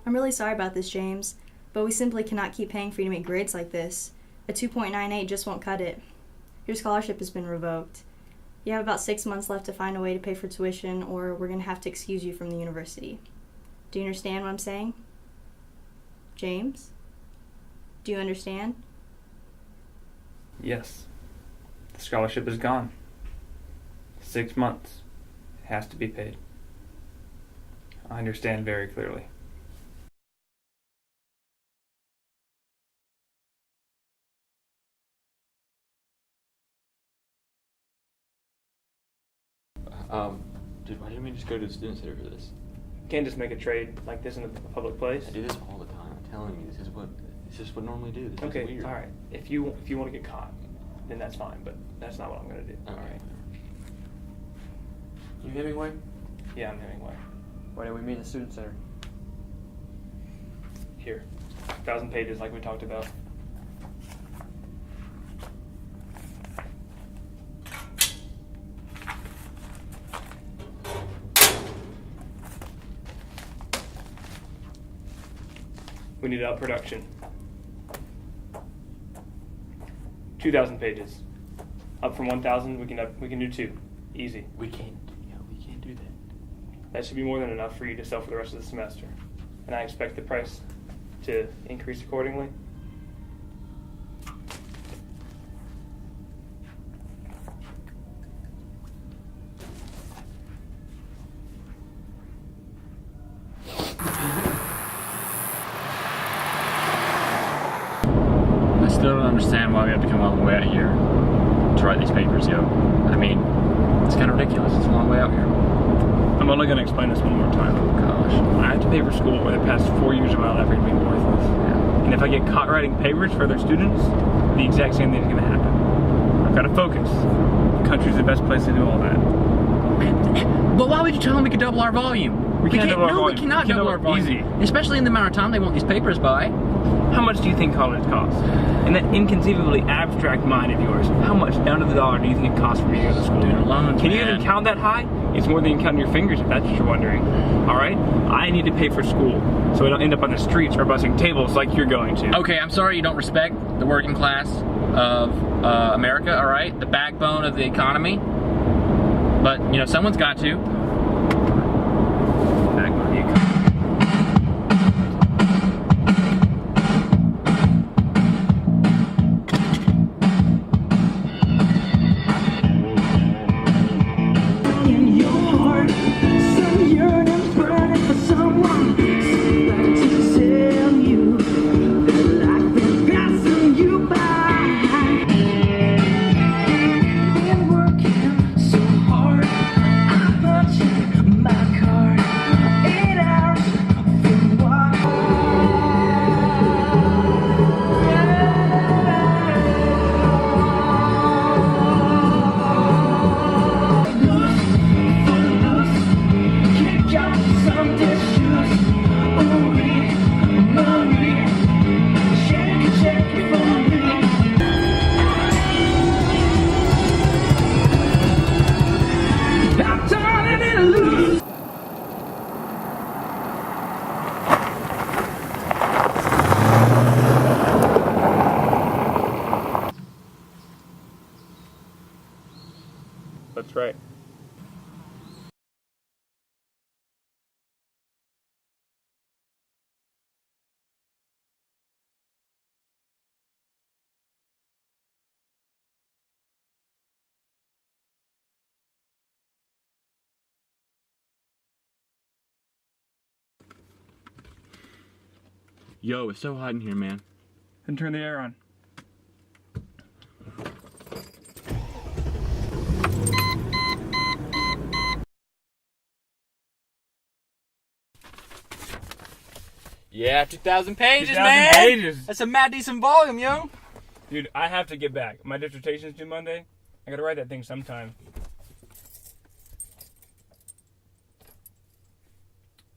I'm really sorry about this, James, but we simply cannot keep paying for you to make grades like this. A 2.98 just won't cut it. Your scholarship has been revoked. You have about 6 months left to find a way to pay for tuition, or we're going to have to excuse you from the university. Do you understand what I'm saying? James? Do you understand? Yes. The scholarship is gone. 6 months. It has to be paid. I understand very clearly. Dude, why didn't we just go to the student center for this? You can't just make a trade like this in a public place. I do this all the time. I'm telling you, this is what normally do. This Okay, is weird. alright. If you want to get caught, then that's fine, but that's not what I'm going to do. Okay. Alright. You Hemingway? Yeah, I'm Hemingway. Why did we meet in the student center? Here. 1,000 pages like we talked about. We need to up production. 2,000 pages. Up from 1,000, we can do 2. Easy. We can't do that. That should be more than enough for you to sell for the rest of the semester. And I expect the price to increase accordingly. I still don't understand why we have to come all the way out here to write these papers, yo. I mean, it's kind of ridiculous. It's a long way out here. I'm only going to explain this one more time. Oh, gosh. I have to pay for school where the past 4 years of my life are going to be worthless. Yeah. And if I get caught writing papers for other students, the exact same thing is going to happen. I've got to focus. The country's the best place to do all that. But why would you tell them we could double our volume? We can't double our volume. No, we cannot We can't double our volume. easy. Especially in the amount of time they want these papers by. How much do you think college costs? In that inconceivably abstract mind of yours, how much down to the dollar do you think it costs for me to go to school? Student loans, Can you man. even count that high? It's more than you can count on your fingers if that's what you're wondering. Alright? I need to pay for school so I don't end up on the streets or bussing tables like you're going to. Okay, I'm sorry you don't respect the working class of America, all right? The backbone of the economy. But, you know, someone's got to. Backbone of the economy. In your heart, some yearning, burning for someone to tell you that life is passing you by. Been working so hard, I punched my card 8 hours for kick out some dishes. Marie, check it for me. I'm turning it loose. That's right. Yo, it's so hot in here, man. Then turn the air on. Yeah, 2,000 pages, 2,000 man! pages. That's a mad decent volume, yo! Dude, I have to get back. My dissertation's due Monday. I gotta write that thing sometime.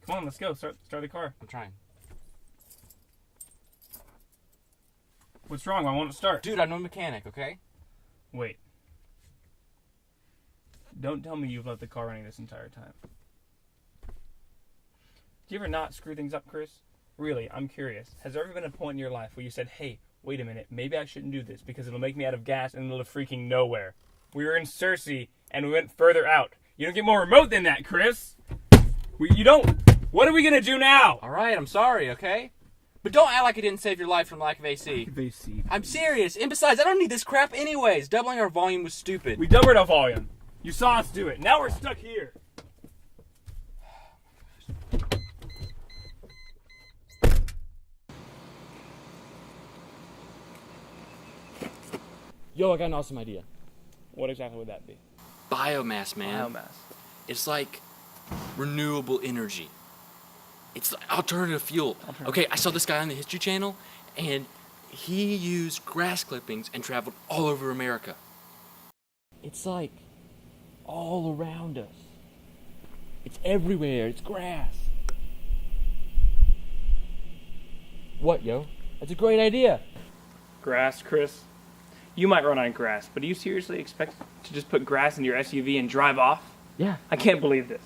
Come on, let's go. Start the car. I'm trying. What's wrong? I want to start. Dude, I'm no mechanic, okay? Wait. Don't tell me you've left the car running this entire time. Do you ever not screw things up, Chris? Really, I'm curious. Has there ever been a point in your life where you said, hey, wait a minute, maybe I shouldn't do this because it'll make me out of gas in the middle of freaking nowhere? We were in Cersei, and we went further out. You don't get more remote than that, Chris. You don't. What are we going to do now? All right, I'm sorry, okay? But don't act like it didn't save your life from lack of AC. AC. I'm serious. And besides, I don't need this crap anyways. Doubling our volume was stupid. We doubled our volume. You saw us do it. Now we're stuck here. Yo, I got an awesome idea. What exactly would that be? Biomass, man. Biomass. It's like renewable energy. It's like alternative fuel. Okay, I saw this guy on the History Channel, and he used grass clippings and traveled all over America. It's like all around us. It's everywhere. It's grass. What, yo? That's a great idea. Grass, Chris? You might run on grass, but do you seriously expect to just put grass in your SUV and drive off? Yeah. I can't believe this.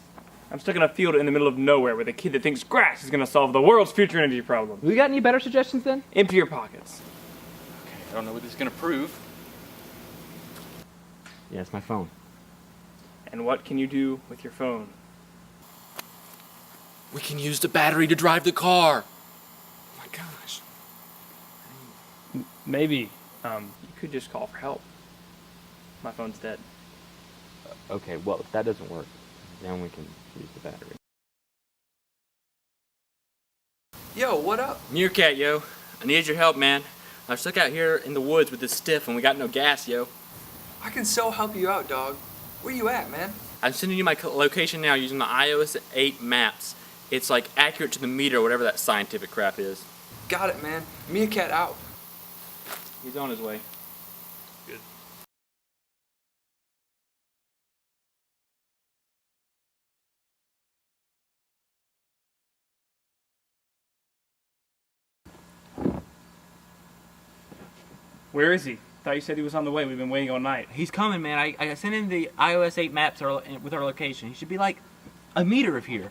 I'm stuck in a field in the middle of nowhere with a kid that thinks grass is going to solve the world's future energy problem. We got any better suggestions then? Empty your pockets. I don't know what this is gonna prove. Yeah, it's my phone. And what can you do with your phone? We can use the battery to drive the car. Oh my gosh. Maybe. You could just call for help. My phone's dead. Okay, well, if that doesn't work, then we can use the battery. Yo, what up? Meerkat, yo. I need your help, man. I'm stuck out here in the woods with this stiff and we got no gas, yo. I can so help you out, dog. Where you at, man? I'm sending you my location now using the iOS 8 maps. It's like accurate to the meter, whatever that scientific crap is. Got it, man. Meerkat out. He's on his way. Good. Where is he? Thought you said he was on the way. We've been waiting all night. He's coming, man. I sent in the iOS 8 maps with our location. He should be like a meter of here.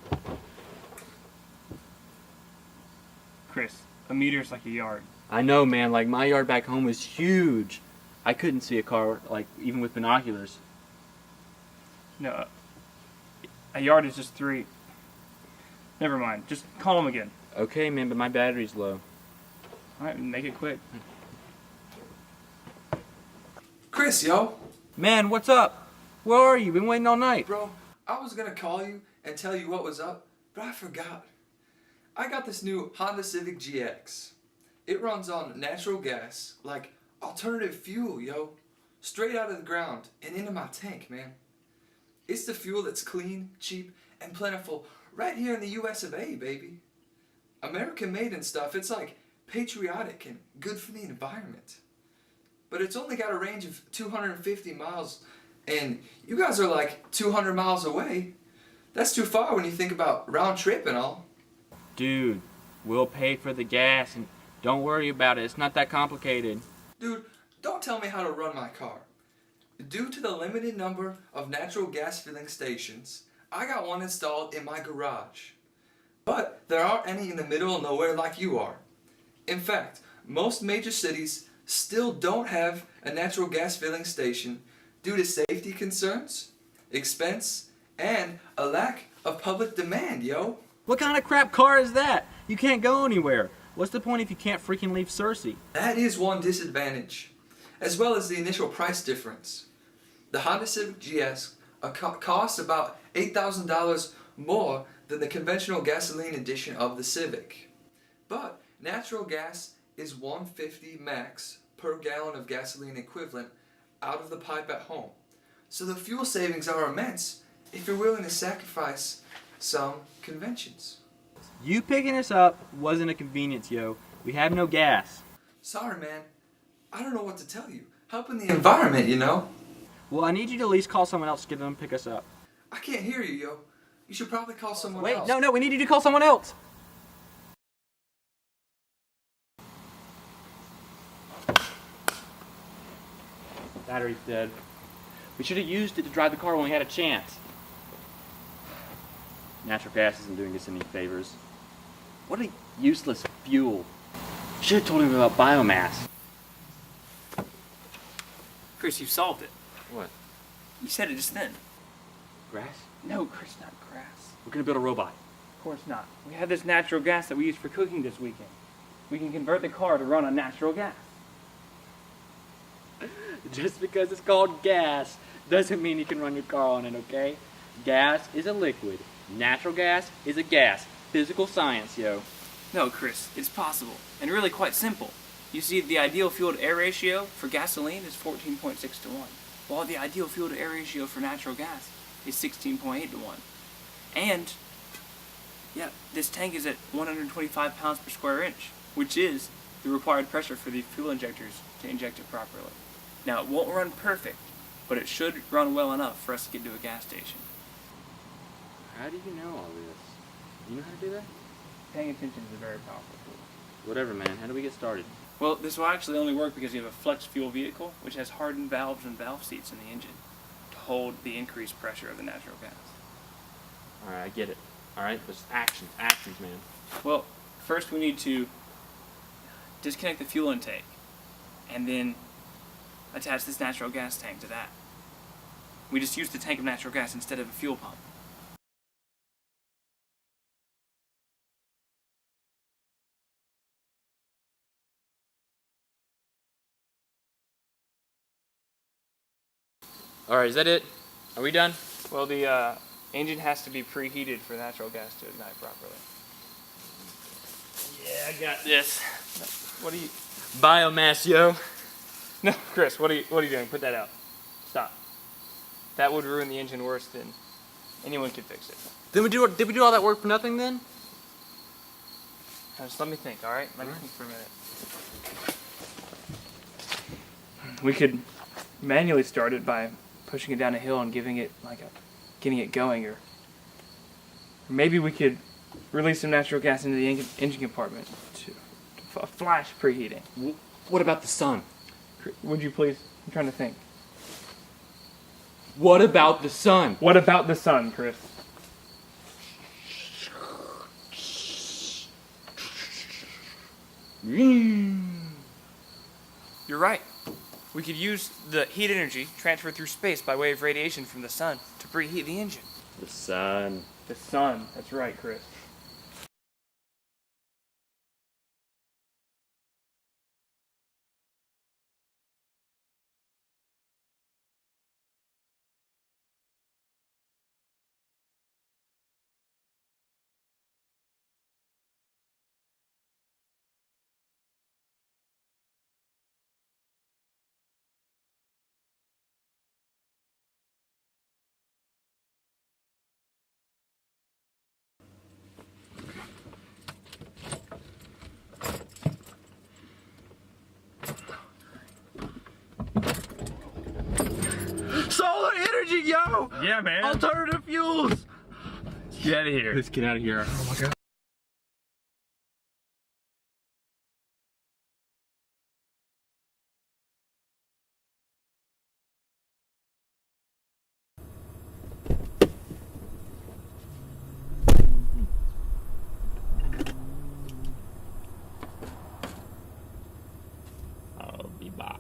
Chris, a meter's like a yard. I know, man. Like, my yard back home was huge. I couldn't see a car, like, even with binoculars. No, a yard is just 3. Never mind. Just call him again. Okay, man, but my battery's low. All right, make it quick. Chris, yo. Man, what's up? Where are you? Been waiting all night. Bro, I was gonna call you and tell you what was up, but I forgot. I got this new Honda Civic GX. It runs on natural gas, like alternative fuel, yo. Straight out of the ground and into my tank, man. It's the fuel that's clean, cheap, and plentiful right here in the US of A, baby. American made and stuff, it's like patriotic and good for the environment. But it's only got a range of 250 miles, and you guys are like 200 miles away. That's too far when you think about round trip and all. Dude, we'll pay for the gas, and don't worry about it. It's not that complicated. Dude, don't tell me how to run my car. Due to the limited number of natural gas filling stations, I got one installed in my garage. But there aren't any in the middle of nowhere like you are. In fact, most major cities still don't have a natural gas filling station due to safety concerns, expense, and a lack of public demand, yo. What kind of crap car is that? You can't go anywhere. What's the point if you can't freaking leave Cersei? That is one disadvantage, as well as the initial price difference. The Honda Civic GS costs about $8,000 more than the conventional gasoline edition of the Civic. But natural gas is $1.50 max per gallon of gasoline equivalent out of the pipe at home. So the fuel savings are immense if you're willing to sacrifice some conventions. You picking us up wasn't a convenience, yo. We have no gas. Sorry, man. I don't know what to tell you. Helping the environment, you know? Well, I need you to at least call someone else to get them to pick us up. I can't hear you, yo. You should probably call someone Wait, else. no, we need you to call someone else. Battery's dead. We should have used it to drive the car when we had a chance. Natural gas isn't doing us any favors. What a useless fuel. Should have told him about biomass. Chris, you solved it. What? You said it just then. Grass? No, Chris, not grass. We're gonna build a robot. Of course not. We have this natural gas that we use for cooking this weekend. We can convert the car to run on natural gas. Just because it's called gas doesn't mean you can run your car on it, okay? Gas is a liquid. Natural gas is a gas. Physical science, yo. No, Chris, it's possible, and really quite simple. You see, the ideal fuel-to-air ratio for gasoline is 14.6 to 1, while the ideal fuel-to-air ratio for natural gas is 16.8 to 1. And, yeah, this tank is at 125 pounds per square inch, which is the required pressure for the fuel injectors to inject it properly. Now, it won't run perfect, but it should run well enough for us to get to a gas station. How do you know all this? You know how to do that? Paying attention is a very powerful tool. Whatever, man. How do we get started? Well, this will actually only work because you have a flex fuel vehicle, which has hardened valves and valve seats in the engine to hold the increased pressure of the natural gas. Alright, I get it. Alright, there's actions, man. Well, first we need to disconnect the fuel intake and then attach this natural gas tank to that. We just use the tank of natural gas instead of a fuel pump. Alright, is that it? Are we done? Well, the engine has to be preheated for natural gas to ignite properly. Yeah, I got this. What are you... Biomass, yo. No, Chris, what are you doing? Put that out. Stop. That would ruin the engine worse than anyone could fix it. Did we do all that work for nothing then? Now just let me think, alright? Let me think for a minute. We could manually start it by pushing it down a hill and getting it going, or maybe we could release some natural gas into the engine compartment to flash preheating. What about the sun? Would you please? I'm trying to think. What about the sun? What about the sun, Chris? You're right. We could use the heat energy transferred through space by way of radiation from the sun to preheat the engine. The sun. The sun. That's right, Chris. Solar energy, yo! Yeah, man. Alternative fuels! Get out of here. Let's get out of here. Oh my god. I'll be back.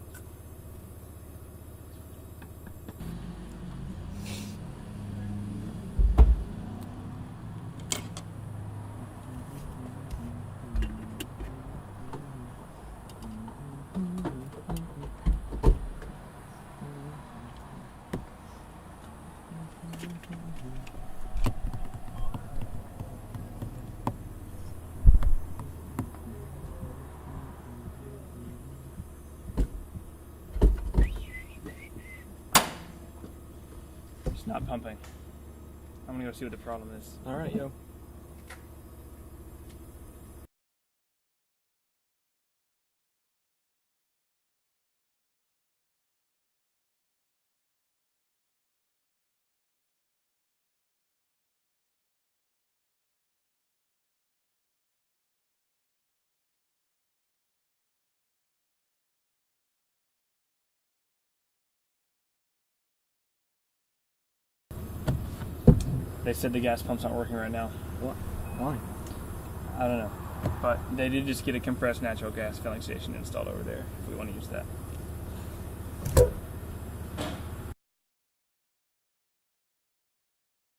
It's not pumping. I'm gonna go see what the problem is. Alright, yo. They said the gas pumps aren't working right now. What? Why? I don't know. But they did just get a compressed natural gas filling station installed over there if we want to use that.